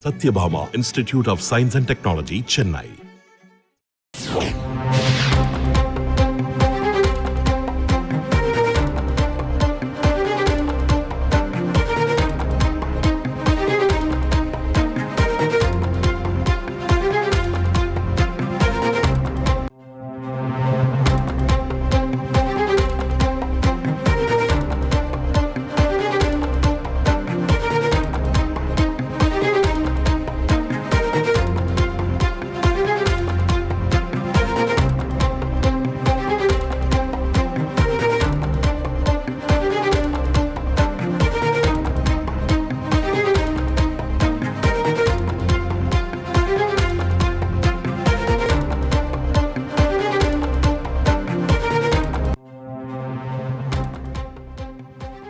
Satyabhama Institute of Science and Technology, Chennai.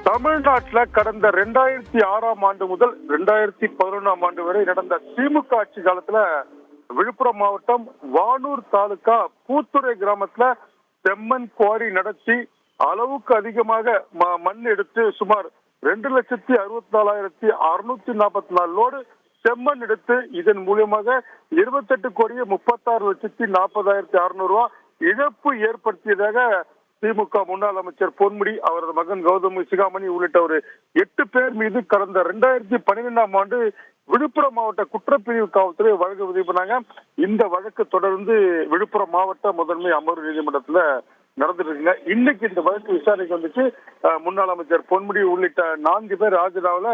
தமிழ்நாட்டில் கடந்த 2006ஆம் ஆண்டு முதல் 2011ஆம் ஆண்டு வரை நடந்த திமுக ஆட்சி காலத்துல விழுப்புரம் மாவட்டம் வானூர் தாலுகா பூத்துறை கிராமத்துல செம்மண் குவாரி நடத்தி அளவுக்கு அதிகமாக மண் எடுத்து சுமார் 2,64,644 லோடு செம்மண் எடுத்து இதன் மூலியமாக 28,36,40,600 ரூபாய் இழப்பு ஏற்படுத்தியதாக திமுக முன்னாள் அமைச்சர் பொன்முடி, அவரது மகன் கௌதம் சிகாமணி உள்ளிட்ட ஒரு 8 பேர் மீது கடந்த 2012ஆம் ஆண்டு விழுப்புரம் மாவட்ட குற்றப்பிரிவு காவல்துறை வழக்கு பதிவு பண்ணாங்க. இந்த வழக்கு தொடர்ந்து விழுப்புரம் மாவட்ட முதன்மை அமர்வு நீதிமன்றத்துல நடந்துட்டு இருக்குங்க. இன்னைக்கு இந்த வழக்கு விசாரணைக்கு வந்துச்சு. முன்னாள் அமைச்சர் பொன்முடி உள்ளிட்ட 4 பேர் ஆஜராகல,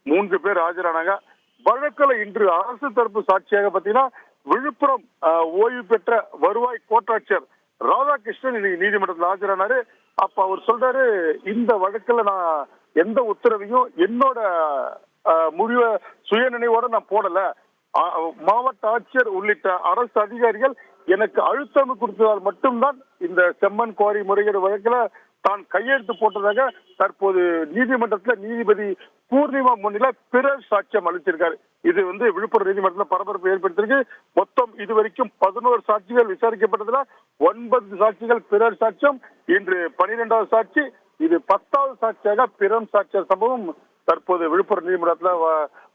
3 பேர் ஆஜரானாங்க. வழக்குல இன்று அரசு தரப்பு சாட்சியாக பாத்தீங்கன்னா விழுப்புரம் ஓய்வு பெற்ற வருவாய் கோட்டாட்சியர் ராதாகிருஷ்ணன் இன்னைக்கு நீதிமன்றத்தில் ஆஜரானாரு. அப்ப அவர் சொல்றாரு, இந்த வழக்குல நான் எந்த உத்தரவையும் என்னோட முடிவ சுயநினைவோட நான் போடல. மாவட்ட ஆட்சியர் உள்ளிட்ட அரசு அதிகாரிகள் எனக்கு அழுத்தம் கொடுத்ததால் மட்டும்தான் இந்த செம்மண் குவாரி முறைகேடு வழக்குல தான் கையெழுத்து போட்டதாக தற்போது நீதிமன்றத்துல நீதிபதி பூர்ணிமா முன்னில பிறர் சாட்சியம் அளிச்சிருக்காரு. இது விழுப்புரம் நீதிமன்றத்தில் பரபரப்பு ஏற்படுத்திருக்கு. மொத்தம் இதுவரைக்கும் 11 சாட்சிகள் விசாரிக்கப்பட்டதுல 9 சாட்சிகள் பிறர் சாட்சியம், இன்று 12வது சாட்சி, இது 10வது சாட்சியாக பிறர் சாட்சியர் சம்பவம் தற்போது விழுப்புரம் நீதிமன்றத்துல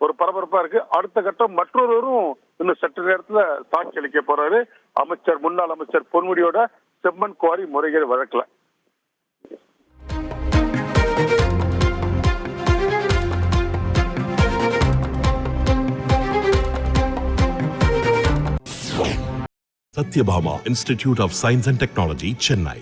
ஒரு பரபரப்பா இருக்கு. அடுத்த கட்டம் மற்றொருவரும் இன்னும் சற்று நேரத்துல சாட்சி அளிக்க போறாரு. முன்னாள் அமைச்சர் பொன்முடியோட செம்மண் குவாரி முறைகேடு வழக்குல. Satyabhama Institute of Science and Technology, Chennai.